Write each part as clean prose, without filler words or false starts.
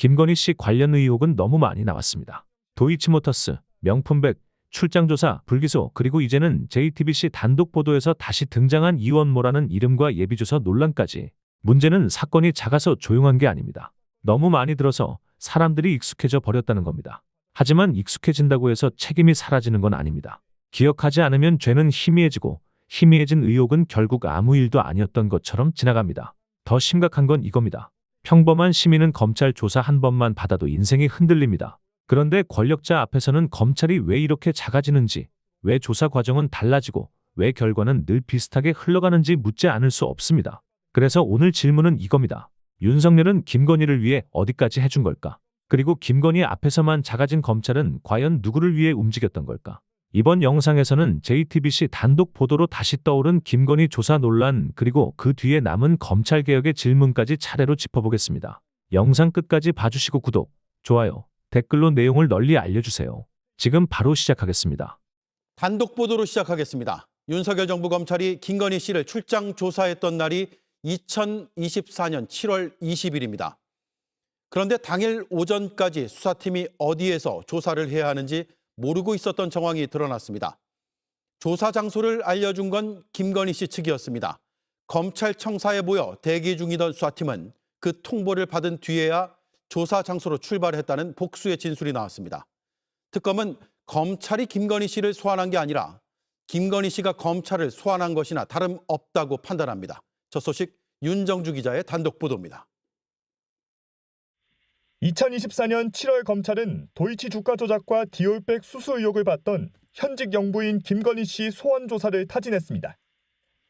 김건희 씨 관련 의혹은 너무 많이 나왔습니다. 도이치모터스, 명품백, 출장조사, 불기소, 그리고 이제는 JTBC 단독 보도에서 다시 등장한 이원모라는 이름과 예비주소 논란까지. 문제는 사건이 작아서 조용한 게 아닙니다. 너무 많이 들어서 사람들이 익숙해져 버렸다는 겁니다. 하지만 익숙해진다고 해서 책임이 사라지는 건 아닙니다. 기억하지 않으면 죄는 희미해지고 희미해진 의혹은 결국 아무 일도 아니었던 것처럼 지나갑니다. 더 심각한 건 이겁니다. 평범한 시민은 검찰 조사 한 번만 받아도 인생이 흔들립니다. 그런데 권력자 앞에서는 검찰이 왜 이렇게 작아지는지, 왜 조사 과정은 달라지고, 왜 결과는 늘 비슷하게 흘러가는지 묻지 않을 수 없습니다. 그래서 오늘 질문은 이겁니다. 윤석열은 김건희를 위해 어디까지 해준 걸까? 그리고 김건희 앞에서만 작아진 검찰은 과연 누구를 위해 움직였던 걸까? 이번 영상에서는 JTBC 단독 보도로 다시 떠오른 김건희 조사 논란, 그리고 그 뒤에 남은 검찰개혁의 질문까지 차례로 짚어보겠습니다. 영상 끝까지 봐주시고 구독, 좋아요, 댓글로 내용을 널리 알려주세요. 지금 바로 시작하겠습니다. 단독 보도로 시작하겠습니다. 윤석열 정부 검찰이 김건희 씨를 출장 조사했던 날이 2024년 7월 20일입니다. 그런데 당일 오전까지 수사팀이 어디에서 조사를 해야 하는지 모르고 있었던 정황이 드러났습니다. 조사 장소를 알려준 건 김건희 씨 측이었습니다. 검찰청사에 모여 대기 중이던 수사팀은 그 통보를 받은 뒤에야 조사 장소로 출발했다는 복수의 진술이 나왔습니다. 특검은 검찰이 김건희 씨를 소환한 게 아니라 김건희 씨가 검찰을 소환한 것이나 다름없다고 판단합니다. 첫 소식 윤정주 기자의 단독 보도입니다. 2024년 7월 검찰은 도이치 주가 조작과 디올백 수수 의혹을 받던 현직 영부인 김건희 씨 소환 조사를 타진했습니다.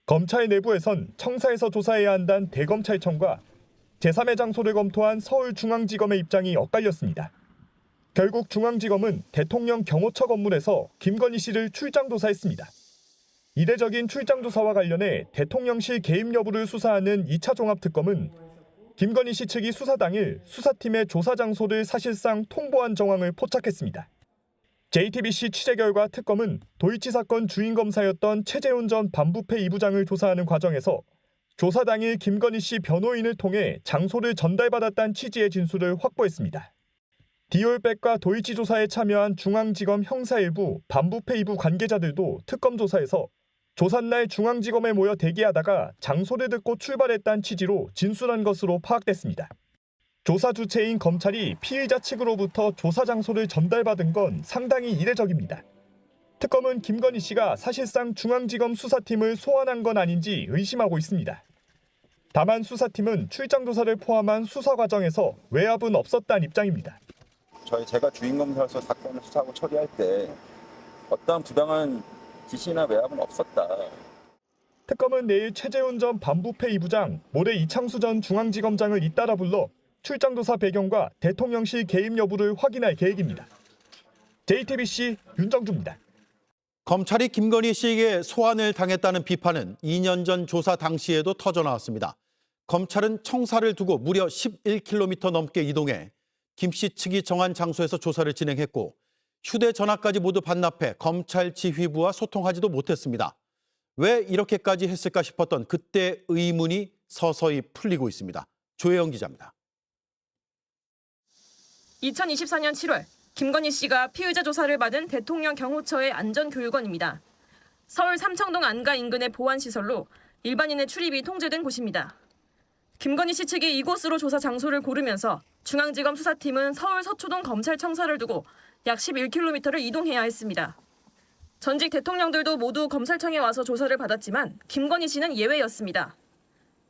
검찰 내부에선 청사에서 조사해야 한다는 대검찰청과 제3의 장소를 검토한 서울중앙지검의 입장이 엇갈렸습니다. 결국 중앙지검은 대통령 경호처 건물에서 김건희 씨를 출장 조사했습니다. 이례적인 출장 조사와 관련해 대통령실 개입 여부를 수사하는 2차 종합특검은 김건희 씨 측이 수사 당일 수사팀의 조사 장소를 사실상 통보한 정황을 포착했습니다. JTBC 취재 결과 특검은 도이치 사건 주인 검사였던 최재훈 전 반부패 2부장을 조사하는 과정에서 조사 당일 김건희 씨 변호인을 통해 장소를 전달받았다는 취지의 진술을 확보했습니다. 디올백과 도이치 조사에 참여한 중앙지검 형사 일부, 반부패 2부 관계자들도 특검 조사에서 조사날 중앙지검에 모여 대기하다가 장소를 듣고 출발했다는 취지로 진술한 것으로 파악됐습니다. 조사 주체인 검찰이 피의자 측으로부터 조사 장소를 전달받은 건 상당히 이례적입니다. 특검은 김건희 씨가 사실상 중앙지검 수사팀을 소환한 건 아닌지 의심하고 있습니다. 다만 수사팀은 출장 조사를 포함한 수사 과정에서 외압은 없었다는 입장입니다. 제가 주인검사로서 사건을 수사하고 처리할 때 어떠한 부당한 지시나 외압은 없었다. 특검은 내일 최재훈 전 반부패 2부장, 모레 이창수 전 중앙지검장을 잇따라 불러 출장 조사 배경과 대통령실 개입 여부를 확인할 계획입니다. JTBC 윤정주입니다. 검찰이 김건희 씨에게 소환을 당했다는 비판은 2년 전 조사 당시에도 터져나왔습니다. 검찰은 청사를 두고 무려 11km 넘게 이동해 김 씨 측이 정한 장소에서 조사를 진행했고 휴대전화까지 모두 반납해 검찰 지휘부와 소통하지도 못했습니다. 왜 이렇게까지 했을까 싶었던 그때 의문이 서서히 풀리고 있습니다. 조혜영 기자입니다. 2024년 7월 김건희 씨가 피의자 조사를 받은 대통령 경호처의 안전교육원입니다. 서울 삼청동 안가 인근의 보안시설로 일반인의 출입이 통제된 곳입니다. 김건희 씨 측이 이곳으로 조사 장소를 고르면서 중앙지검 수사팀은 서울 서초동 검찰청사를 두고 약 11km를 이동해야 했습니다. 전직 대통령들도 모두 검찰청에 와서 조사를 받았지만 김건희 씨는 예외였습니다.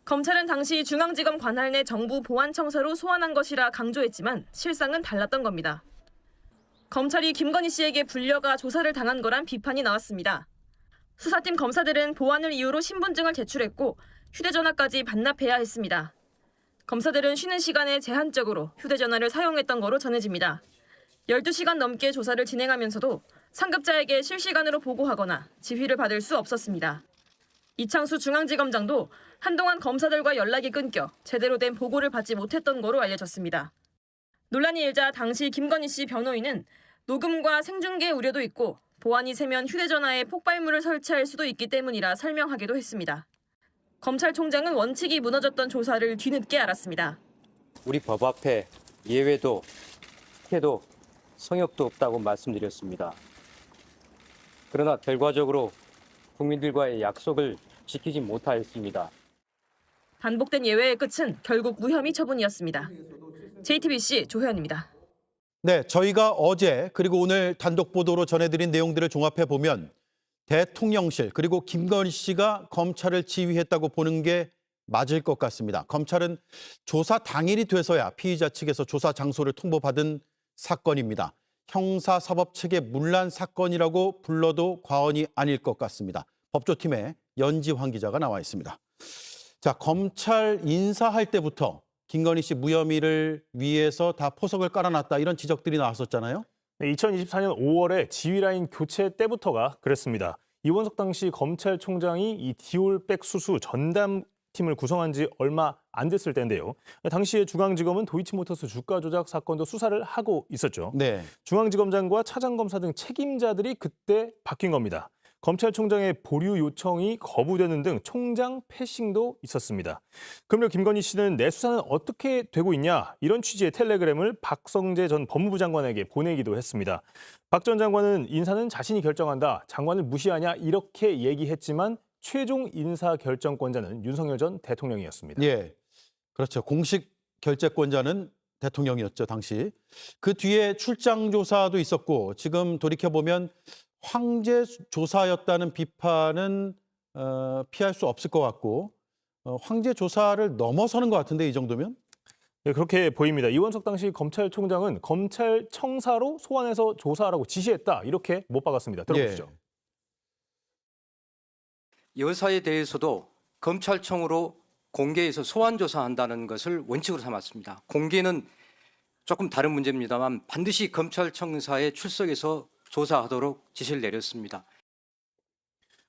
검찰은 당시 중앙지검 관할 내 정부 보안청사로 소환한 것이라 강조했지만 실상은 달랐던 겁니다. 검찰이 김건희 씨에게 불려가 조사를 당한 거란 비판이 나왔습니다. 수사팀 검사들은 보안을 이유로 신분증을 제출했고 휴대전화까지 반납해야 했습니다. 검사들은 쉬는 시간에 제한적으로 휴대전화를 사용했던 거로 전해집니다. 12시간 넘게 조사를 진행하면서도 상급자에게 실시간으로 보고하거나 지휘를 받을 수 없었습니다. 이창수 중앙지검장도 한동안 검사들과 연락이 끊겨 제대로 된 보고를 받지 못했던 거로 알려졌습니다. 논란이 일자 당시 김건희 씨 변호인은 녹음과 생중계 우려도 있고 보안이 세면 휴대전화에 폭발물을 설치할 수도 있기 때문이라 설명하기도 했습니다. 검찰총장은 원칙이 무너졌던 조사를 뒤늦게 알았습니다. 우리 법 앞에 예외도, 특혜도, 성역도 없다고 말씀드렸습니다. 그러나 결과적으로 국민들과의 약속을 지키지 못하였습니다. 반복된 예외의 끝은 결국 무혐의 처분이었습니다. JTBC 조혜연입니다. 네, 저희가 어제 그리고 오늘 단독 보도로 전해드린 내용들을 종합해 보면 대통령실 그리고 김건희 씨가 검찰을 지휘했다고 보는 게 맞을 것 같습니다. 검찰은 조사 당일이 돼서야 피의자 측에서 조사 장소를 통보받은 사건입니다. 형사사법체계 문란 사건이라고 불러도 과언이 아닐 것 같습니다. 법조팀의 연지환 기자가 나와 있습니다. 자, 검찰 인사할 때부터 김건희 씨 무혐의를 위해서 다 포석을 깔아놨다 이런 지적들이 나왔었잖아요. 2024년 5월에 지휘라인 교체 때부터가 그랬습니다. 이원석 당시 검찰총장이 이 디올백 수수 전담팀을 구성한 지 얼마 안 됐을 때인데요. 당시에 중앙지검은 도이치모터스 주가 조작 사건도 수사를 하고 있었죠. 네. 중앙지검장과 차장검사 등 책임자들이 그때 바뀐 겁니다. 검찰총장의 보류 요청이 거부되는 등 총장 패싱도 있었습니다. 그러므로 김건희 씨는 내 수사는 어떻게 되고 있냐 이런 취지의 텔레그램을 박성재 전 법무부 장관에게 보내기도 했습니다. 박 전 장관은 인사는 자신이 결정한다, 장관을 무시하냐 이렇게 얘기했지만 최종 인사 결정권자는 윤석열 전 대통령이었습니다. 예, 그렇죠. 공식 결재권자는 대통령이었죠, 당시. 그 뒤에 출장 조사도 있었고 지금 돌이켜보면 황제 조사였다는 비판은 피할 수 없을 것 같고 황제 조사를 넘어서는 것 같은데 이 정도면? 네, 그렇게 보입니다. 이원석 당시 검찰총장은 검찰청사로 소환해서 조사하라고 지시했다 이렇게 못 박았습니다. 들어보시죠. 여사에 대해서도 검찰청으로 공개해서 소환 조사한다는 것을 원칙으로 삼았습니다. 공개는 조금 다른 문제입니다만 반드시 검찰청사에 출석해서 조사하도록 지시를 내렸습니다.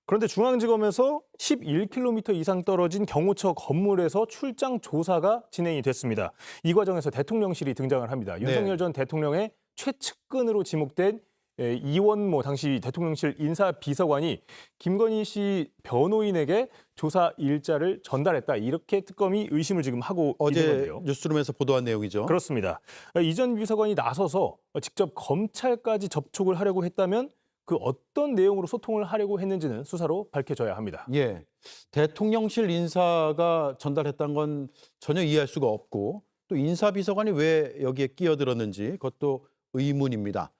그런데 중앙지검에서 11km 이상 떨어진 경호처 건물에서 출장 조사가 진행이 됐습니다. 이 과정에서 대통령실이 등장을 합니다. 윤석열 전 대통령의 최측근으로 지목된 이원모 당시 대통령실 인사비서관이 김건희 씨 변호인에게 조사 일자를 전달했다. 이렇게 특검이 의심을 지금 하고 있는 어제 건데요. 뉴스룸에서 보도한 내용이죠. 그렇습니다. 이 전 비서관이 나서서 직접 검찰까지 접촉을 하려고 했다면 그 어떤 내용으로 소통을 하려고 했는지는 수사로 밝혀져야 합니다. 예, 대통령실 인사가 전달했다는 건 전혀 이해할 수가 없고 또 인사비서관이 왜 여기에 끼어들었는지 그것도 의문입니다.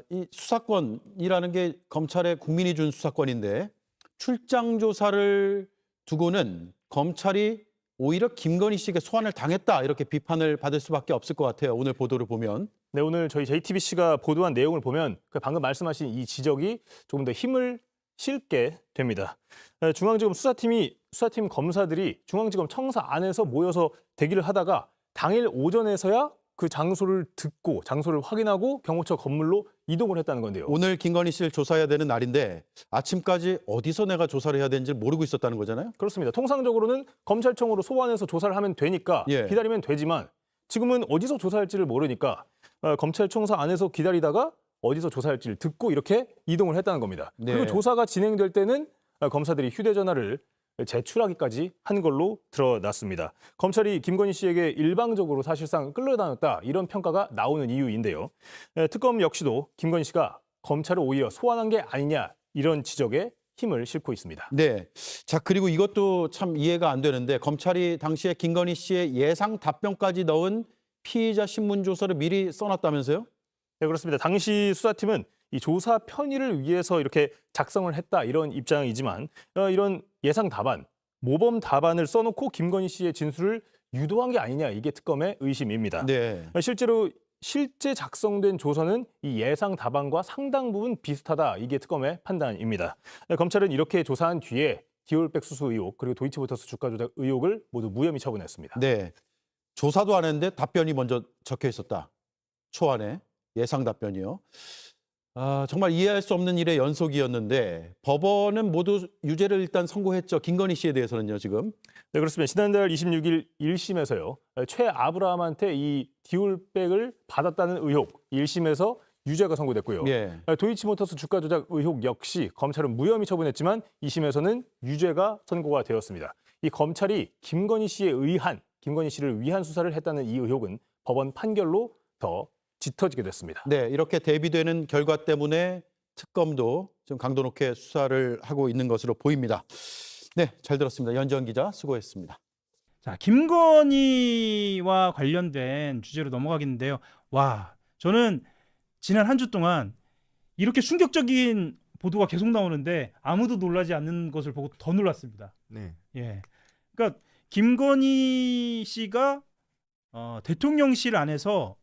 이 수사권이라는 게 검찰에 국민이 준 수사권인데 출장 조사를 두고는 검찰이 오히려 김건희 씨에게 소환을 당했다 이렇게 비판을 받을 수밖에 없을 것 같아요. 오늘 보도를 보면. 네, 오늘 저희 JTBC가 보도한 내용을 보면 방금 말씀하신 이 지적이 조금 더 힘을 실게 됩니다. 중앙지검 수사팀 검사들이 중앙지검 청사 안에서 모여서 대기를 하다가 당일 오전에서야 그 장소를 듣고 장소를 확인하고 경호처 건물로 이동을 했다는 건데요. 오늘 김건희 씨를 조사해야 되는 날인데 아침까지 어디서 내가 조사를 해야 되는지 모르고 있었다는 거잖아요. 그렇습니다. 통상적으로는 검찰청으로 소환해서 조사를 하면 되니까 기다리면 되지만 지금은 어디서 조사할지를 모르니까 검찰청사 안에서 기다리다가 어디서 조사할지를 듣고 이렇게 이동을 했다는 겁니다. 그리고 조사가 진행될 때는 검사들이 휴대전화를 제출하기까지 한 걸로 드러났습니다. 검찰이 김건희 씨에게 일방적으로 사실상 끌려다녔다 이런 평가가 나오는 이유인데요. 특검 역시도 김건희 씨가 검찰을 오히려 소환한 게 아니냐 이런 지적에 힘을 싣고 있습니다. 네. 자, 그리고 이것도 참 이해가 안 되는데 검찰이 당시에 김건희 씨의 예상 답변까지 넣은 피의자 신문 조서를 미리 써놨다면서요? 네, 그렇습니다. 당시 수사팀은 이 조사 편의를 위해서 이렇게 작성을 했다 이런 입장이지만 이런 예상 답안, 모범 답안을 써놓고 김건희 씨의 진술을 유도한 게 아니냐 이게 특검의 의심입니다. 네. 실제 작성된 조서는 이 예상 답안과 상당 부분 비슷하다 이게 특검의 판단입니다. 검찰은 이렇게 조사한 뒤에 디올백 수수 의혹 그리고 도이치모터스 주가 조작 의혹을 모두 무혐의 처분했습니다. 네. 조사도 안 했는데 답변이 먼저 적혀 있었다. 초안에 예상 답변이요. 정말 이해할 수 없는 일의 연속이었는데 법원은 모두 유죄를 일단 선고했죠. 김건희 씨에 대해서는요, 지금. 네, 그렇습니다. 지난달 26일 1심에서요. 최 아브라함한테 이 디올백을 받았다는 의혹 1심에서 유죄가 선고됐고요. 도이치모터스 주가 조작 의혹 역시 검찰은 무혐의 처분했지만 2심에서는 유죄가 선고가 되었습니다. 이 검찰이 김건희 씨를 위한 수사를 했다는 이 의혹은 법원 판결로 더 짙어지게 됐습니다. 네, 이렇게 대비되는 결과 때문에 특검도 좀 강도 높게 수사를 하고 있는 것으로 보입니다. 네, 잘 들었습니다. 연정 기자 수고했습니다. 자, 김건희와 관련된 주제로 넘어가겠는데요. 와, 저는 지난 한 주 동안 이렇게 충격적인 보도가 계속 나오는데 아무도 놀라지 않는 것을 보고 더 놀랐습니다. 네. 예, 그러니까 김건희 씨가 대통령실 안에서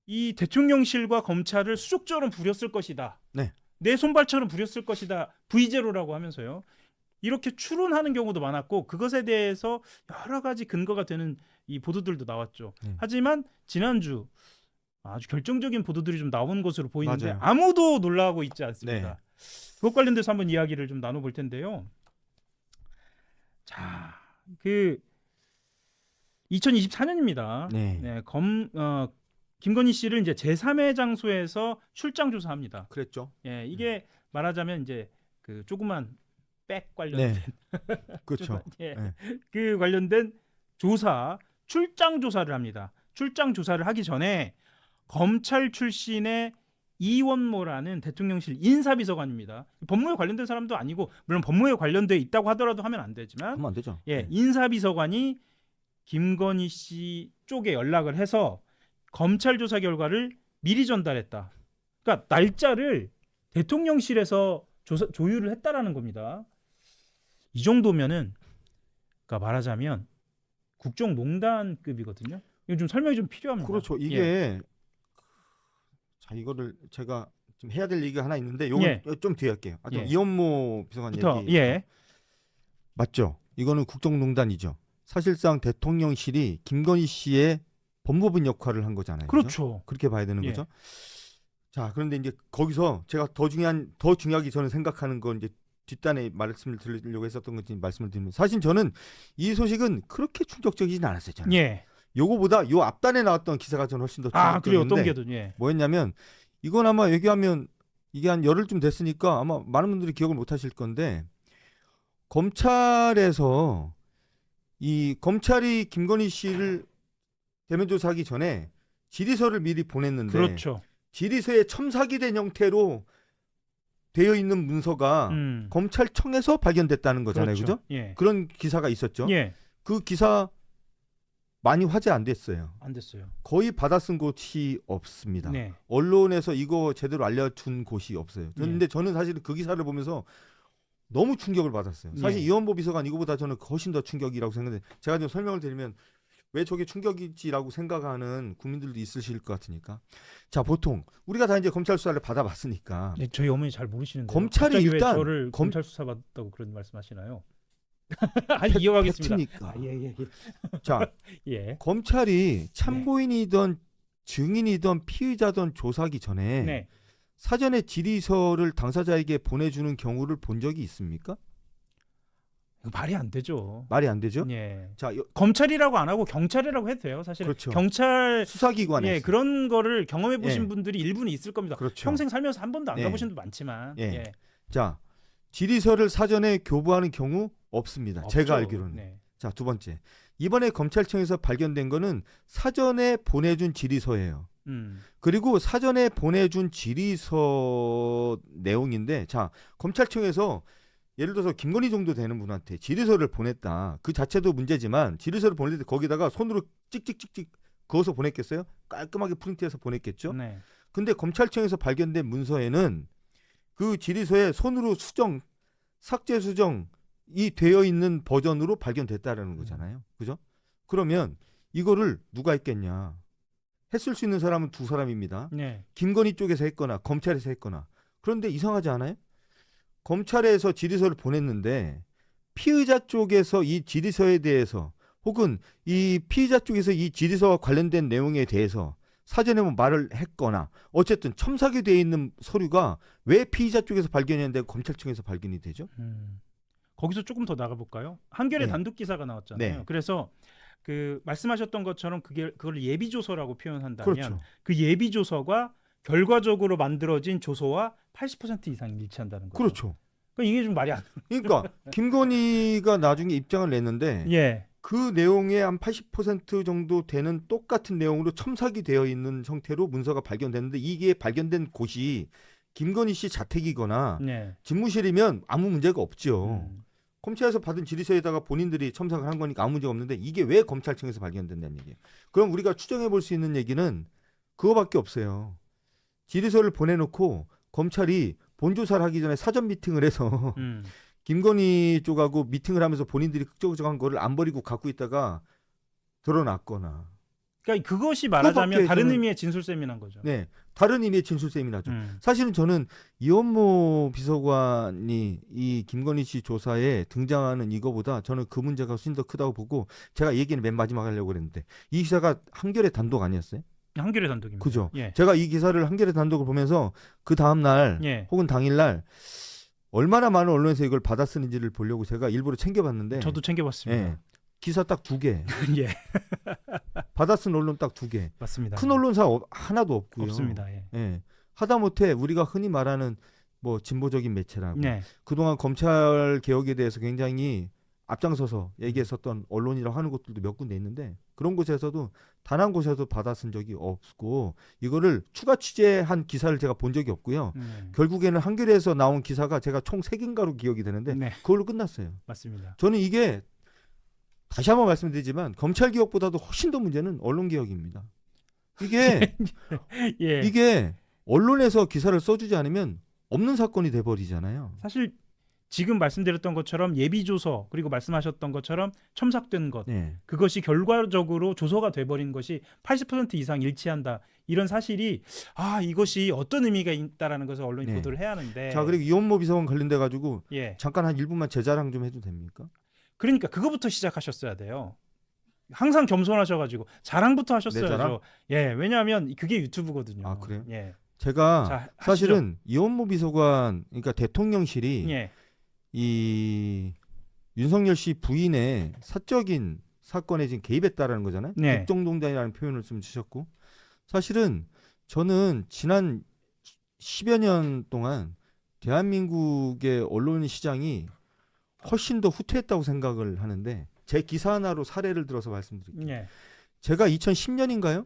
이 대통령실과 검찰을 수족처럼 부렸을 것이다. 네. 내 손발처럼 부렸을 것이다. V제로라고 하면서요. 이렇게 추론하는 경우도 많았고 그것에 대해서 여러 가지 근거가 되는 이 보도들도 나왔죠. 하지만 지난주 아주 결정적인 보도들이 좀 나온 것으로 보이는데 맞아요. 아무도 놀라고 있지 않습니다. 네. 그것 관련돼서 한번 이야기를 좀 나눠볼 텐데요. 자, 그 2024년입니다. 네. 김건희 씨를 이제 제3의 장소에서 출장 조사합니다. 그랬죠. 예, 이게 말하자면 이제 그 조그만 백 관련된 그렇죠. 예, 네. 그 관련된 출장 조사를 합니다. 출장 조사를 하기 전에 검찰 출신의 이원모라는 대통령실 인사비서관입니다. 법무에 관련된 사람도 아니고 물론 법무에 관련돼 있다고 하더라도 하면 안 되지만 하면 안 되죠. 예, 인사비서관이 김건희 씨 쪽에 연락을 해서 검찰 조사 결과를 미리 전달했다. 그러니까 날짜를 대통령실에서 조율을 했다라는 겁니다. 이 정도면은 그러니까 말하자면 국정농단급이거든요. 이거 좀 설명이 좀 필요합니다. 그렇죠. 이게 예. 자 이거를 제가 좀 해야 될 얘기가 하나 있는데 요건 예. 좀 뒤에 할게요. 예. 이원모 비서관 얘기 예. 맞죠? 이거는 국정농단이죠. 사실상 대통령실이 김건희 씨의 법무부 역할을 한 거잖아요. 그죠? 그렇죠. 그렇게 봐야 되는 예. 거죠. 자, 그런데 이제 거기서 제가 더 중요하게 저는 생각하는 건 이제 뒷단에 말씀을 드리려고 했었던 건지 말씀을 드리면 사실 저는 이 소식은 그렇게 충격적이진 않았어요. 저는. 예. 요거보다 요 앞단에 나왔던 기사가 저는 훨씬 더 그래요. 어떤 충격적인데 게든 예. 뭐였냐면 이건 아마 얘기하면 이게 한 열흘쯤 됐으니까 아마 많은 분들이 기억을 못 하실 건데 검찰에서 이 검찰이 김건희 씨를 대면 조사하기 전에 질의서를 미리 보냈는데 그렇죠. 질의서에 첨삭이 형태로 되어 있는 문서가 검찰청에서 발견됐다는 거잖아요. 그렇죠. 그죠? 예. 그런 기사가 있었죠. 예. 그 기사 많이 화제 안 됐어요. 안 됐어요. 거의 받아쓴 곳이 없습니다. 네. 언론에서 이거 제대로 알려준 곳이 없어요. 그런데 저는 사실 그 기사를 보면서 너무 충격을 받았어요. 사실 예. 이원보 비서관 이거보다 저는 훨씬 더 충격이라고 생각해요. 제가 좀 설명을 드리면 왜 저게 충격이지라고 생각하는 국민들도 있으실 것 같으니까. 자, 보통 우리가 다 이제 검찰 수사를 받아봤으니까. 예, 저희 어머니 잘 모르시는데 검찰이 갑자기 일단 왜 저를 검찰 수사 받았다고 그런 말씀하시나요? 아니 이어가겠습니다. 팩트니까. 예. 자, 예. 검찰이 참고인이든 증인이든 피의자든 조사하기 전에 네. 사전에 질의서를 당사자에게 보내주는 경우를 본 적이 있습니까? 이거 말이 안 되죠. 말이 안 되죠? 예. 자, 검찰이라고 안 하고 경찰이라고 해도 돼요. 사실 그렇죠. 경찰 수사기관에서 예, 그런 거를 경험해 보신 예. 분들이 일부는 있을 겁니다. 그렇죠. 평생 살면서 한 번도 안 예. 가보신 분 많지만 예. 예. 자, 질의서를 사전에 교부하는 경우 없습니다. 제가 없죠. 알기로는. 네. 자, 두 번째. 이번에 검찰청에서 발견된 거는 사전에 보내준 질의서예요. 그리고 사전에 보내준 질의서 내용인데, 자, 검찰청에서 예를 들어서 김건희 정도 되는 분한테 질의서를 보냈다. 그 자체도 문제지만 질의서를 보낼 때 거기다가 손으로 찍찍찍찍 그어서 보냈겠어요? 깔끔하게 프린트해서 보냈겠죠? 네. 근데 검찰청에서 발견된 문서에는 그 질의서에 손으로 수정, 삭제 수정이 되어 있는 버전으로 발견됐다라는 거잖아요. 그죠? 그러면 이거를 누가 했겠냐? 했을 수 있는 사람은 두 사람입니다. 네. 김건희 쪽에서 했거나 검찰에서 했거나. 그런데 이상하지 않아요? 검찰에서 질의서를 보냈는데 피의자 쪽에서 이 질의서에 대해서 혹은 이 피의자 쪽에서 이 질의서와 관련된 내용에 대해서 사전에 뭐 말을 했거나 어쨌든 첨삭이 되어 있는 서류가 왜 피의자 쪽에서 발견했는데 검찰청에서 발견이 되죠? 거기서 조금 더 나가볼까요? 한겨레 네. 단독 기사가 나왔잖아요. 네. 그래서 그 말씀하셨던 것처럼 그걸 예비조서라고 표현한다면 그렇죠. 그 예비조서가 결과적으로 만들어진 조서와 80% 이상 일치한다는 거죠. 그렇죠. 그러니까 이게 좀 말이 안. 그러니까 김건희가 나중에 입장을 냈는데 예. 그 내용의 한 80% 정도 되는 똑같은 내용으로 첨삭이 되어 있는 형태로 문서가 발견됐는데 이게 발견된 곳이 김건희 씨 자택이거나 네. 집무실이면 아무 문제가 없죠. 검찰에서 받은 질의서에다가 본인들이 첨삭을 한 거니까 아무 문제가 없는데 이게 왜 검찰청에서 발견된다는 얘기예요. 그럼 우리가 추정해 볼 수 있는 얘기는 그거밖에 없어요. 질의서를 보내놓고 검찰이 본조사를 하기 전에 사전 미팅을 해서 김건희 쪽하고 미팅을 하면서 본인들이 흑조적한 거를 안 버리고 갖고 있다가 드러났거나. 그러니까 그것이 말하자면 다른 저는, 의미의 진술세미난 거죠. 네, 다른 의미의 진술세미나죠. 사실은 저는 이원모 비서관이 이 김건희 씨 조사에 등장하는 이거보다 저는 그 문제가 훨씬 더 크다고 보고 제가 얘기는 맨 마지막 하려고 그랬는데 이 기사가 한겨레 단독 아니었어요? 한겨레 단독입니다. 그죠. 예. 제가 이 기사를 한겨레 단독을 보면서 그 다음 날 예. 혹은 당일 날 얼마나 많은 언론에서 이걸 받아 쓰는지를 보려고 제가 일부러 챙겨봤는데 저도 챙겨봤습니다. 예, 기사 딱 2개. 예. 받아 쓴 언론 딱 2개. 맞습니다. 큰 언론사 하나도 없고요. 없습니다. 예. 예. 하다못해 우리가 흔히 말하는 뭐 진보적인 매체라고 네. 그동안 검찰 개혁에 대해서 굉장히 앞장서서 얘기했었던 언론이라고 하는 곳들도 몇 군데 있는데 그런 곳에서도 단 한 곳에서 받아 쓴 적이 없고 이거를 추가 취재한 기사를 제가 본 적이 없고요. 결국에는 한겨레에서 나온 기사가 제가 총 3개인가로 기억이 되는데 네. 그걸로 끝났어요. 맞습니다. 저는 이게 다시 한번 말씀드리지만 검찰 개혁보다도 훨씬 더 문제는 언론 개혁입니다. 이게 예. 이게 언론에서 기사를 써주지 않으면 없는 사건이 돼버리잖아요. 사실 지금 말씀드렸던 것처럼 예비조서 그리고 말씀하셨던 것처럼 첨삭된 것 네. 그것이 결과적으로 조서가 돼버린 것이 80% 이상 일치한다. 이런 사실이 이것이 어떤 의미가 있다라는 것을 언론이 네. 보도를 해야 하는데 자 그리고 이원모 비서관 관련돼 가지고 예. 잠깐 한 1분만 제 자랑 좀 해도 됩니까? 그러니까 그거부터 시작하셨어야 돼요. 항상 겸손하셔가지고 자랑부터 내 하셨어야죠. 자랑? 예, 왜냐하면 그게 유튜브거든요. 아 그래요? 예. 제가 자, 사실은 이원모 비서관 그러니까 대통령실이 예. 이 윤석열 씨 부인의 사적인 사건에 지금 개입했다라는 거잖아요. 네. 국정농단이라는 표현을 좀 주셨고 사실은 저는 지난 10여 년 동안 대한민국의 언론 시장이 훨씬 더 후퇴했다고 생각을 하는데 제 기사 하나로 사례를 들어서 말씀드릴게요. 예. 제가 2010년인가요?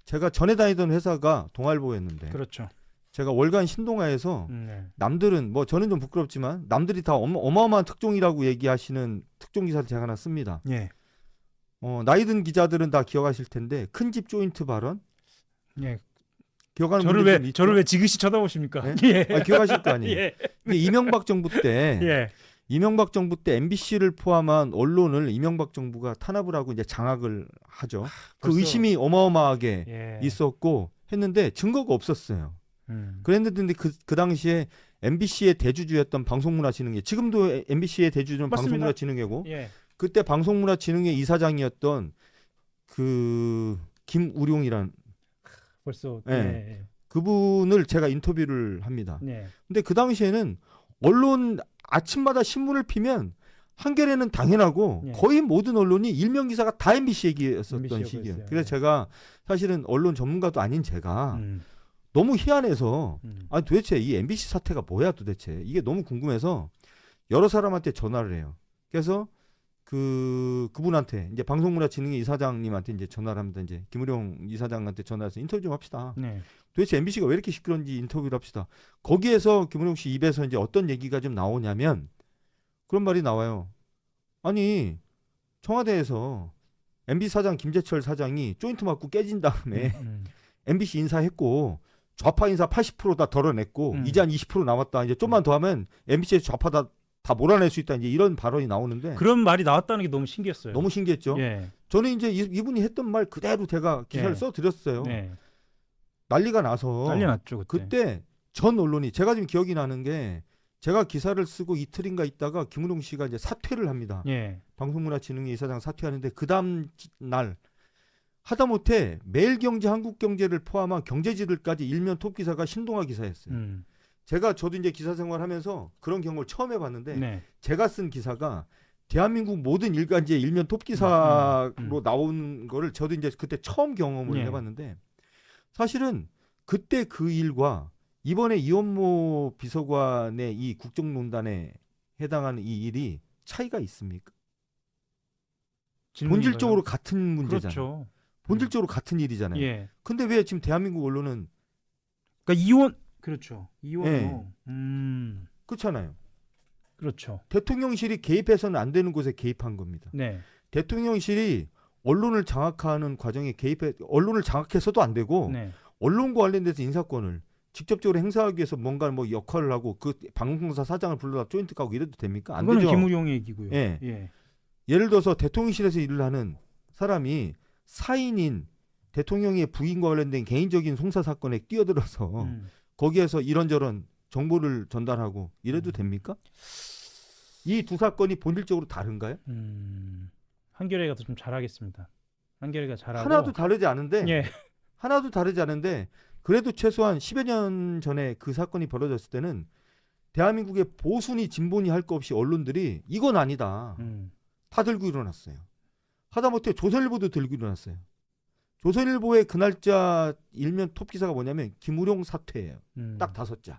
제가 전에 다니던 회사가 동아일보였는데 그렇죠. 제가 월간 신동아에서 네. 남들은 뭐 저는 좀 부끄럽지만 남들이 다 어마어마한 특종이라고 얘기하시는 특종 기사를 제가 하나 씁니다. 예. 나이 든 기자들은 다 기억하실 텐데 큰 집 조인트 발언. 예. 기억하는 저를 왜 지그시 쳐다보십니까? 네? 예. 기억하실 거 아니에요. 예. 이게 이명박 정부 때 예. 이명박 정부 때 MBC를 포함한 언론을 이명박 정부가 탄압을 하고 이제 장악을 하죠. 그 벌써- 의심이 어마어마하게 예. 있었고 했는데 증거가 없었어요. 그랬는데 그 당시에 MBC의 대주주였던 방송문화진흥회, 지금도 MBC의 대주주는 맞습니다. 방송문화진흥회고 예. 그때 방송문화진흥회 이사장이었던 그 김우룡이란 벌써 예. 예. 그분을 제가 인터뷰를 합니다. 예. 근데 그 당시에는 언론 아침마다 신문을 피면 한겨레는 당연하고 예. 거의 모든 언론이 일면 기사가 다 MBC 얘기였었던 MBC 시기예요. 였어요. 그래서 예. 제가 사실은 언론 전문가도 아닌 제가 음. 너무 희한해서 음. 아니 도대체 이 MBC 사태가 뭐야 도대체 이게 너무 궁금해서 여러 사람한테 전화를 해요. 그래서 그분한테 이제 방송문화진흥회 이사장님한테 이제 전화를 합니다. 이제 김우룡 이사장한테 전화해서 인터뷰 좀 합시다. 네. 도대체 MBC가 왜 이렇게 시끄러운지 인터뷰를 합시다. 거기에서 김우룡 씨 입에서 이제 어떤 얘기가 좀 나오냐면 그런 말이 나와요. 아니 청와대에서 MB 사장 김재철 사장이 조인트 맞고 깨진 다음에 MBC 인사했고 좌파 인사 80% 다 덜어냈고 이제 한 20% 남았다. 이제 좀만 더 하면 MBC의 좌파 다 몰아낼 수 있다. 이제 이런 발언이 나오는데 그런 말이 나왔다는 게 너무 신기했어요. 너무 신기했죠. 예. 저는 이제 이분이 했던 말 그대로 제가 기사를 예. 써드렸어요. 네. 난리가 나서 난리 났죠 그때. 그때 전 언론이 제가 지금 기억이 나는 게 제가 기사를 쓰고 이틀인가 있다가 김우룡 씨가 이제 사퇴를 합니다. 예. 방송문화진흥회 이사장 사퇴하는데 그 다음 날 하다못해 매일경제, 한국경제를 포함한 경제지들까지 일면 톱 기사가 신동아 기사였어요. 저도 이제 기사 생활하면서 그런 경험을 처음 해봤는데 네. 제가 쓴 기사가 대한민국 모든 일간지의 일면 톱 기사로 나온 거를 저도 이제 그때 처음 경험을 네. 해봤는데 사실은 그때 그 일과 이번에 이원모 비서관의 이 국정농단에 해당하는 이 일이 차이가 있습니까? 질문인가요? 본질적으로 같은 문제잖아요. 그렇죠. 본질적으로 같은 일이잖아요. 예. 근데 왜 지금 대한민국 언론은 그러니까 이혼 그렇죠. 이혼으로. 예. 그렇잖아요. 그렇죠. 대통령실이 개입해서는 안 되는 곳에 개입한 겁니다. 네. 대통령실이 언론을 장악하는 과정에 언론을 장악해서도 안 되고 네. 언론과 관련돼서 인사권을 직접적으로 행사하기 위해서 뭔가 뭐 역할을 하고 그 방송사 사장을 불러다 조인트 가고 이래도 됩니까? 안 그거는 되죠. 김우용 얘기고요. 예. 예. 예를 들어서 대통령실에서 일을 하는 사람이 사인인 대통령의 부인과 관련된 개인적인 송사 사건에 끼어들어서 거기에서 이런저런 정보를 전달하고 이래도 됩니까? 이 두 사건이 본질적으로 다른가요? 한겨레가 더 좀 잘하겠습니다. 한겨레가 잘하고 하나도 다르지 않은데 예. 하나도 다르지 않은데 그래도 최소한 10여 년 전에 그 사건이 벌어졌을 때는 대한민국의 보수니 진보니 할 거 없이 언론들이 이건 아니다. 다 들고 일어났어요. 하다못해 조선일보도 들고 일어났어요. 조선일보의 그 날짜 일면 톱 기사가 뭐냐면 김우룡 사퇴예요. 딱 5자.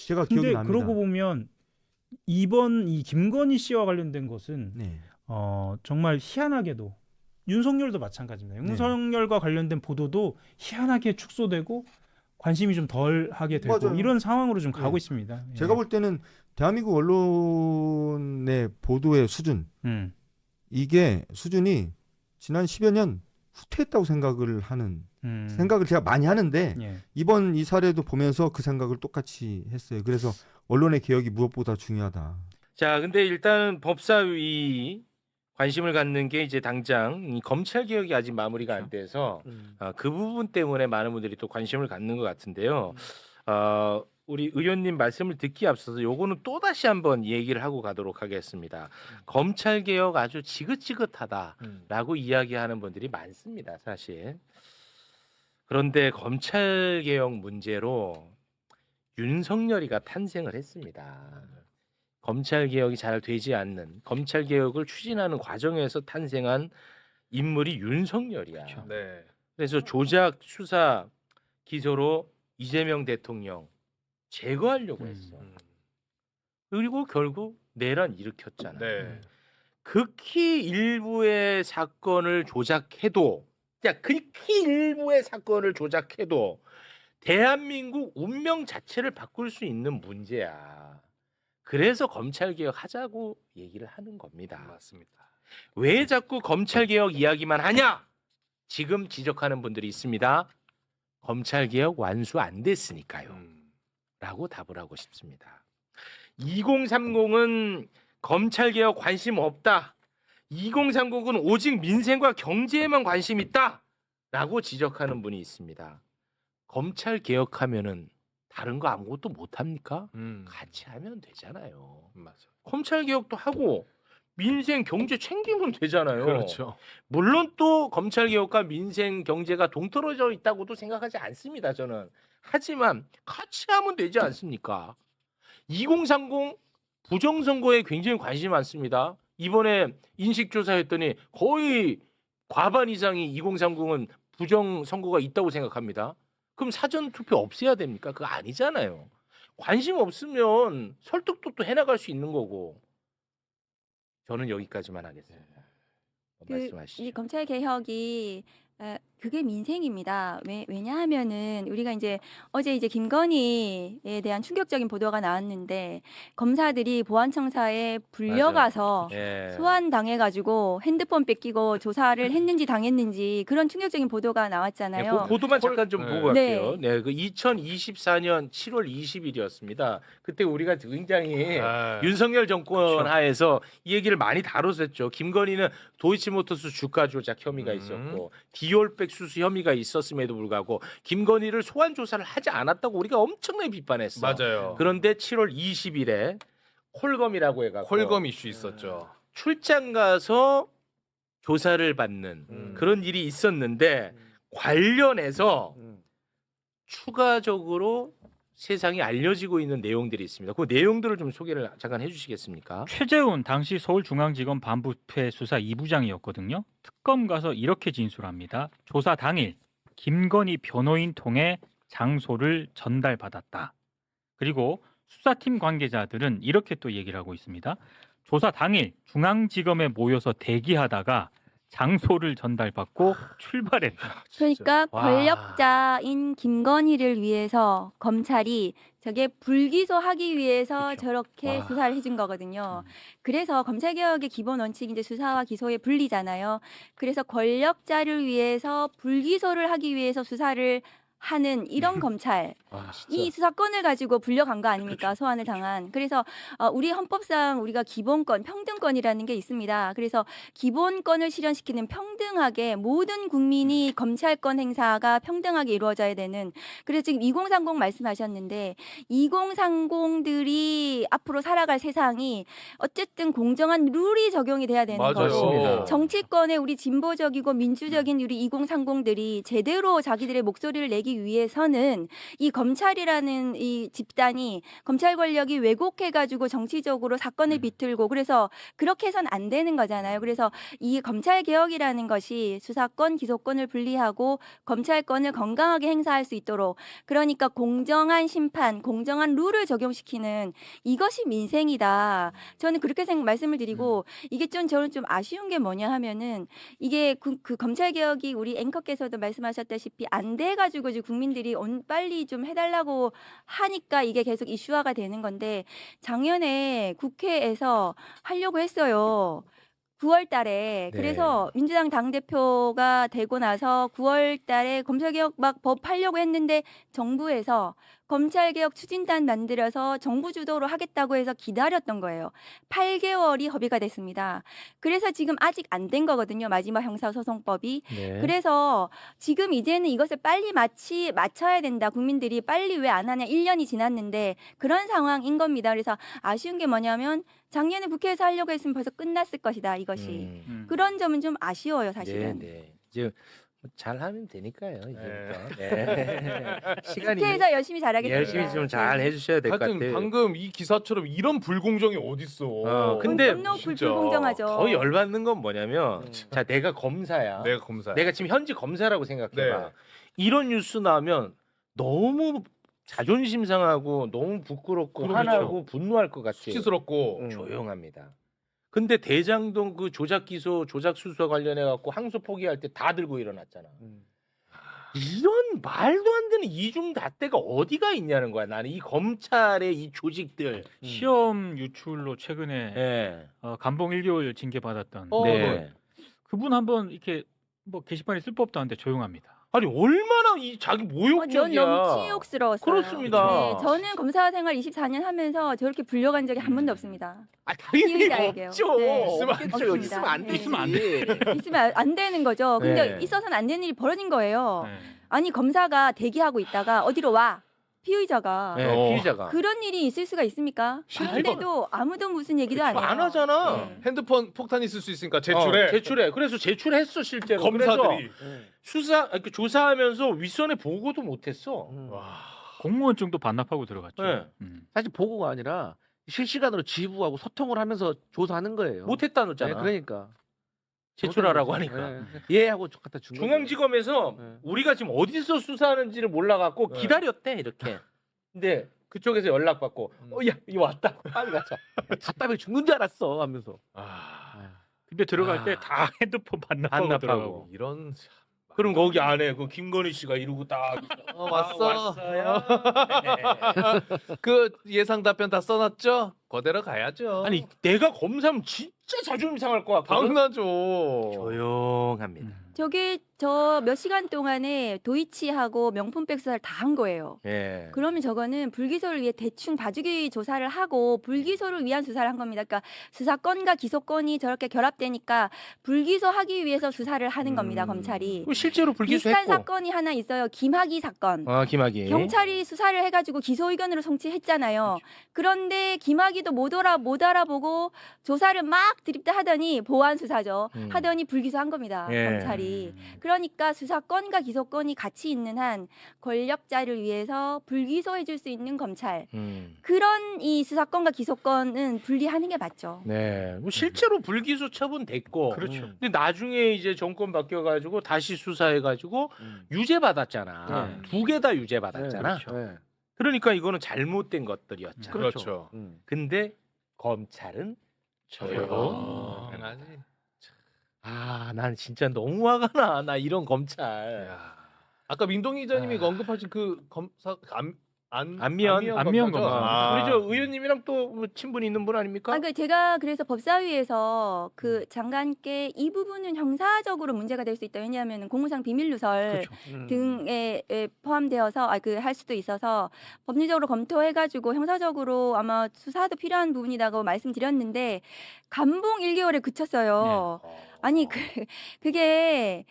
제가 기억이 근데 납니다. 그러고 보면 이번 이 김건희 씨와 관련된 것은 네. 정말 희한하게도 윤석열도 마찬가지입니다. 윤석열과 관련된 보도도 희한하게 축소되고 관심이 좀 덜하게 되고 맞아요. 이런 상황으로 좀 가고 네. 있습니다. 예. 제가 볼 때는 대한민국 언론의 보도의 수준 이게 수준이 지난 10여 년 후퇴했다고 생각을 하는 생각을 제가 많이 하는데 예. 이번 이 사례도 보면서 그 생각을 똑같이 했어요. 그래서 언론의 개혁이 무엇보다 중요하다. 자, 근데 일단 법사위 관심을 갖는 게 이제 당장 이 검찰 개혁이 아직 마무리가 안 돼서 그 부분 때문에 많은 분들이 또 관심을 갖는 것 같은데요. 우리 의원님 말씀을 듣기 앞서서 요거는 또 다시 한번 얘기를 하고 가도록 하겠습니다. 검찰 개혁 아주 지긋지긋하다라고 이야기하는 분들이 많습니다, 사실. 그런데 검찰 개혁 문제로 윤석열이가 탄생을 했습니다. 검찰 개혁이 잘 되지 않는 검찰 개혁을 추진하는 과정에서 탄생한 인물이 윤석열이야. 그렇죠. 네. 그래서 조작 수사 기소로 이재명 대통령 제거하려고 했어. 그리고 결국 내란 일으켰잖아. 네. 극히 일부의 사건을 조작해도, 극히 일부의 사건을 조작해도 대한민국 운명 자체를 바꿀 수 있는 문제야. 그래서 검찰 개혁 하자고 얘기를 하는 겁니다. 맞습니다. 왜 자꾸 검찰 개혁 이야기만 하냐? 지금 지적하는 분들이 있습니다. 검찰 개혁 완수 안 됐으니까요. 라고 답을 하고 싶습니다. 2030은 검찰 개혁 관심 없다. 2030은 오직 민생과 경제에만 관심 있다. 라고 지적하는 분이 있습니다. 검찰 개혁하면은 다른 거 아무것도 못 합니까? 같이 하면 되잖아요. 맞아. 검찰 개혁도 하고 민생 경제 챙기면 되잖아요. 그렇죠. 물론 또 검찰 개혁과 민생 경제가 동떨어져 있다고도 생각하지 않습니다. 저는. 하지만 같이 하면 되지 않습니까? 2030 부정선거에 굉장히 관심이 많습니다. 이번에 인식조사했더니 거의 과반 이상이 2030은 부정선거가 있다고 생각합니다. 그럼 사전투표 없애야 됩니까? 그거 아니잖아요. 관심 없으면 설득도 또 해나갈 수 있는 거고. 저는 여기까지만 하겠습니다. 말씀하시죠. 이 검찰 개혁이 그게 민생입니다. 왜냐하면은 우리가 이제 어제 이제 김건희에 대한 충격적인 보도가 나왔는데 검사들이 보안청사에 불려가서 예. 소환 당해가지고 핸드폰 뺏기고 조사를 했는지 당했는지 그런 충격적인 보도가 나왔잖아요. 그 보도만 잠깐 좀 보고 갈게요. 네. 그 2024년 7월 20일이었습니다. 그때 우리가 굉장히 윤석열 정권 그렇죠. 하에서 이 얘기를 많이 다뤘었죠. 김건희는 도이치모터스 주가 조작 혐의가 있었고 디올백 수수 혐의가 있었음에도 불구하고 김건희를 소환 조사를 하지 않았다고 우리가 엄청나게 비판했어. 맞아요. 그런데 7월 20일에 콜검이라고 해갖고 콜검 이슈 있었죠. 출장 가서 조사를 받는 그런 일이 있었는데 관련해서 추가적으로 세상에 알려지고 있는 내용들이 있습니다. 그 내용들을 좀 소개를 잠깐 해주시겠습니까? 최재훈 당시 서울중앙지검 반부패 수사 2부장이었거든요. 특검 가서 이렇게 진술합니다. 조사 당일 김건희 변호인 통해 장소를 전달받았다. 그리고 수사팀 관계자들은 이렇게 또 얘기를 하고 있습니다. 조사 당일 중앙지검에 모여서 대기하다가 장소를 전달받고 출발했다. 그러니까 와. 권력자인 김건희를 위해서 검찰이 저게 불기소하기 위해서 그렇죠. 저렇게 와. 수사를 해준 거거든요. 그래서 검찰개혁의 기본 원칙이 이제 수사와 기소의 분리잖아요. 그래서 권력자를 위해서 불기소를 하기 위해서 수사를 하는 이런 검찰, 와, 진짜. 이 수사권을 가지고 불려간 거 아닙니까? 소환을 당한. 그래서 우리 헌법상 우리가 기본권, 평등권이라는 게 있습니다. 그래서 기본권을 실현시키는 평등하게 모든 국민이 검찰권 행사가 평등하게 이루어져야 되는. 그래서 지금 2030 말씀하셨는데 2030들이 앞으로 살아갈 세상이 어쨌든 공정한 룰이 적용이 돼야 되는 맞아요. 거고 맞습니다. 정치권의 우리 진보적이고 민주적인 우리 2030들이 제대로 자기들의 목소리를 내기 위해서는 이 검찰이라는 이 집단이 검찰 권력이 왜곡해가지고 정치적으로 사건을 비틀고 그래서 그렇게 해서는 안 되는 거잖아요. 그래서 이 검찰 개혁이라는 것이 수사권, 기소권을 분리하고 검찰권을 건강하게 행사할 수 있도록 그러니까 공정한 심판, 공정한 룰을 적용시키는 이것이 민생이다. 저는 그렇게 말씀을 드리고 이게 저는 좀 아쉬운 게 뭐냐 하면은 이게 그 검찰 개혁이 우리 앵커께서도 말씀하셨다시피 안 돼가지고 이제 국민들이 빨리 좀 해달라고 하니까 이게 계속 이슈화가 되는 건데 작년에 국회에서 하려고 했어요. 9월 달에. 그래서 민주당 당대표가 되고 나서 9월 달에 검찰개혁 막 법 하려고 했는데 정부에서 검찰개혁 추진단 만들어서 정부 주도로 하겠다고 해서 기다렸던 거예요. 8개월이 허비가 됐습니다. 그래서 지금 아직 안 된 거거든요. 마지막 형사소송법이. 네. 그래서 지금 이제는 이것을 빨리 맞춰야 된다. 국민들이 빨리 왜 안 하냐. 1년이 지났는데 그런 상황인 겁니다. 그래서 아쉬운 게 뭐냐면 작년에 국회에서 하려고 했으면 벌써 끝났을 것이다. 이것이. 그런 점은 좀 아쉬워요. 사실은. 네. 이제 잘하면 되니까요. 이제부터. 네. 시간이 국회에서 열심히 잘하겠습니다. 열심히 좀 잘 해주셔야 될 것 하여튼 같아요. 방금 이 기사처럼 이런 불공정이 어딨어. 근데 너무 진짜. 불공정하죠. 더 열받는 건 뭐냐면 자 내가 검사야. 내가 검사야. 내가 지금 현직 검사라고 생각해봐. 네. 이런 뉴스 나오면 너무 자존심 상하고 너무 부끄럽고 그렇죠. 화나고 분노할 것 같아요. 수치스럽고. 조용합니다. 근데 대장동 그 조작 기소, 조작 수사 관련해 갖고 항소 포기할 때 다 들고 일어났잖아. 이런 말도 안 되는 이중잣대가 어디가 있냐는 거야. 나는 이 검찰의 이 조직들. 시험 유출로 최근에 네. 감봉 1개월 징계 받았던 네. 그분 한번 이렇게 뭐 게시판에 쓸 법도 한데 조용합니다. 아니 얼마나 이 자기 모욕적이야. 너무 치욕스러웠어요. 그렇습니다. 네, 저는 검사 생활 24년 하면서 저렇게 불려간 적이 한 번도 없습니다. 아, 당연히 피의자에게요. 없죠. 네, 있으면 안 되죠. 없습니다. 있으면 안 네. 있으면 안 돼. 있으면 안 되는 거죠. 근데 네. 있어서는 안 되는 일이 벌어진 거예요. 네. 아니 검사가 대기하고 있다가 어디로 와? 피의자가. 네, 피의자가. 그런 일이 있을 수가 있습니까? 그런데도 아무도 무슨 얘기도 안 해요. 안 하잖아. 네. 핸드폰 폭탄 있을 수 있으니까 제출해. 제출해. 그래서 제출했어 실제로. 검사들이. 그래서 조사하면서 윗선에 보고도 못했어. 공무원증도 반납하고 들어갔죠. 네. 사실 보고가 아니라 실시간으로 지부하고 소통을 하면서 조사하는 거예요. 못했다노잖아. 네, 그러니까 제출하라고 하니까. 네. 예 하고 갖다 준 거예요. 중앙지검에서 네. 우리가 지금 어디서 수사하는지를 몰라갖고 네. 기다렸대 이렇게. 근데 그쪽에서 연락받고 야 이거 왔다 빨리 가자. 답답해 죽는 줄 알았어 하면서. 근데 들어갈 때 다 핸드폰 반납하고 반납하고. 들어가고. 이런 그럼 거기 안에 그 김건희 씨가 이러고 딱 왔어. 왔어요. 그 예상 답변 다 써놨죠? 그대로 가야죠. 아니 내가 검사면 진짜 자존심 상할 것 같거든. 당연하죠. 조용합니다. 저게 저 몇 시간 동안에 도이치하고 명품백 수사를 다 한 거예요. 예. 그러면 저거는 불기소를 위해 대충 봐주기 조사를 하고 불기소를 위한 수사를 한 겁니다. 그러니까 수사권과 기소권이 저렇게 결합되니까 불기소하기 위해서 수사를 하는 겁니다. 검찰이. 실제로 비슷한 불기소했고. 사건이 하나 있어요. 김학의 사건. 김학의. 경찰이 수사를 해가지고 기소 의견으로 송치했잖아요. 그런데 김학의도 못 알아보고 조사를 막 드립다 하더니 보안 수사죠. 하더니 불기소한 겁니다. 예. 검찰이. 그러니까 수사권과 기소권이 같이 있는 한 권력자를 위해서 불기소해줄 수 있는 검찰. 그런 이 수사권과 기소권은 분리하는 게 맞죠. 네. 뭐 실제로 불기소 처분됐고. 그렇죠. 근데 나중에 이제 정권 바뀌어가지고 다시 수사해가지고 유죄 받았잖아. 두 개 다 유죄 받았잖아. 네. 그러니까 이거는 잘못된 것들이었잖아. 그렇죠. 근데 검찰은 저요? 난 진짜 너무 화가 나. 나 이런 검찰. 아까 민동희 기자님이 언급하신 그 검사 안미연 검사죠? 검사. 우리 저 의원님이랑 또뭐 친분이 있는 분 아닙니까? 제가 그래서 법사위에서 그 장관께 이 부분은 형사적으로 문제가 될 수 있다. 왜냐하면 공무상 비밀 누설 등에 포함되어서 할 수도 있어서 법리적으로 검토해가지고 형사적으로 아마 수사도 필요한 부분이라고 말씀드렸는데 감봉 1개월에 그쳤어요. 아니 그게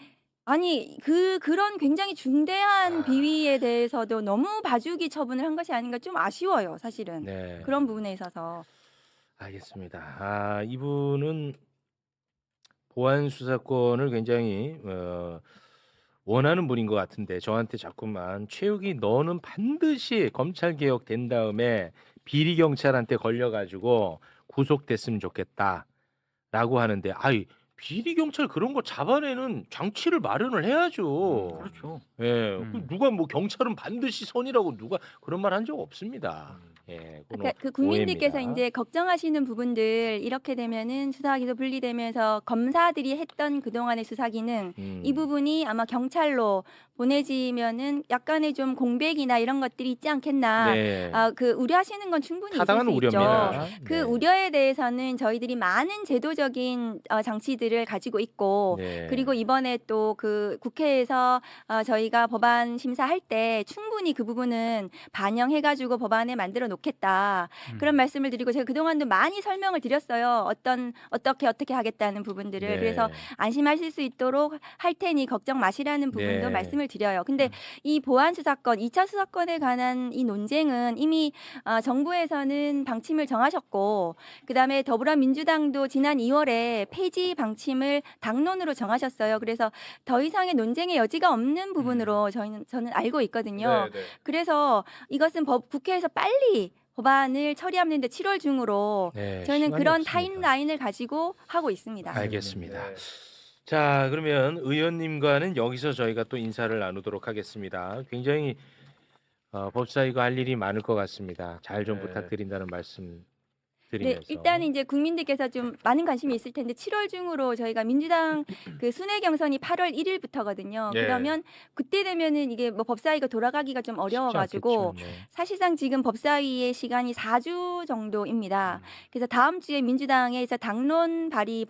그런 굉장히 중대한 비위에 대해서도 너무 봐주기 처분을 한 것이 아닌가 좀 아쉬워요, 사실은. 네. 그런 부분에 있어서. 알겠습니다. 이분은 보안 수사권을 굉장히 원하는 분인 것 같은데 저한테 자꾸만 최욱이 너는 반드시 검찰 개혁 된 다음에 비리 경찰한테 걸려가지고 구속됐으면 좋겠다라고 하는데 비리 경찰 그런 거 잡아내는 장치를 마련을 해야죠. 그렇죠. 예, 누가 뭐 경찰은 반드시 선이라고 누가 그런 말 한 적 없습니다. 예, 그러니까 그 국민들께서 오해입니다. 이제 걱정하시는 부분들 이렇게 되면은 수사기소 분리되면서 검사들이 했던 그동안의 수사 기능 이 부분이 아마 경찰로 보내지면은 약간의 좀 공백이나 이런 것들이 있지 않겠나. 네. 그 우려하시는 건 충분히 있을 타당한 수 있죠. 우려입니다. 그 네. 우려에 대해서는 저희들이 많은 제도적인 장치들을 가지고 있고 네. 그리고 이번에 또 그 국회에서 저희가 법안 심사할 때 충분히 그 부분은 반영해가지고 법안에 만들어 놓겠다. 그런 말씀을 드리고 제가 그동안도 많이 설명을 드렸어요. 어떻게 하겠다는 부분들을. 네. 그래서 안심하실 수 있도록 할 테니 걱정 마시라는 부분도 네. 말씀을 드려요. 근데 이 보안 수사권, 2차 수사권에 관한 이 논쟁은 이미 정부에서는 방침을 정하셨고 그다음에 더불어민주당도 지난 2월에 폐지 방침을 당론으로 정하셨어요. 그래서 더 이상의 논쟁의 여지가 없는 부분으로 저는 알고 있거든요. 네, 네. 그래서 이것은 국회에서 빨리 법안을 처리하는데 7월 중으로 네, 저희는 시간이 그런 없습니다. 타임라인을 가지고 하고 있습니다. 알겠습니다. 네. 자, 그러면 의원님과는 여기서 저희가 또 인사를 나누도록 하겠습니다. 굉장히 법사위가 할 일이 많을 것 같습니다. 잘 좀 네. 부탁드린다는 말씀 네, 드리면서. 일단 이제 국민들께서 좀 많은 관심이 있을 텐데 7월 중으로 저희가 민주당 그 순회 경선이 8월 1일부터거든요. 네. 그러면 그때 되면은 이게 뭐 법사위가 돌아가기가 좀 어려워가지고 쉽지 않겠죠. 네. 사실상 지금 법사위의 시간이 4주 정도입니다. 그래서 다음 주에 민주당에서 당론 발의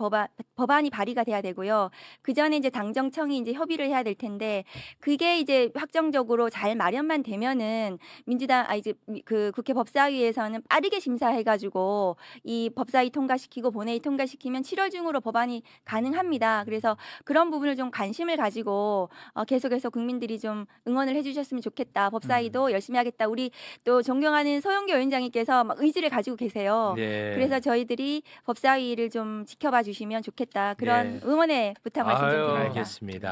법안이 발의가 돼야 되고요. 그 전에 이제 당정청이 이제 협의를 해야 될 텐데 그게 이제 확정적으로 잘 마련만 되면은 이제 그 국회 법사위에서는 빠르게 심사해가지고 이 법사위 통과시키고 본회의 통과시키면 7월 중으로 법안이 가능합니다. 그래서 그런 부분을 좀 관심을 가지고 계속해서 국민들이 좀 응원을 해주셨으면 좋겠다. 법사위도 열심히 하겠다. 우리 또 존경하는 소영교 위원장님께서 막 의지를 가지고 계세요. 네. 그래서 저희들이 법사위를 좀 지켜봐 주시면 좋겠다. 그런 응원의 부탁 말씀 좀 드립니다. 알겠습니다.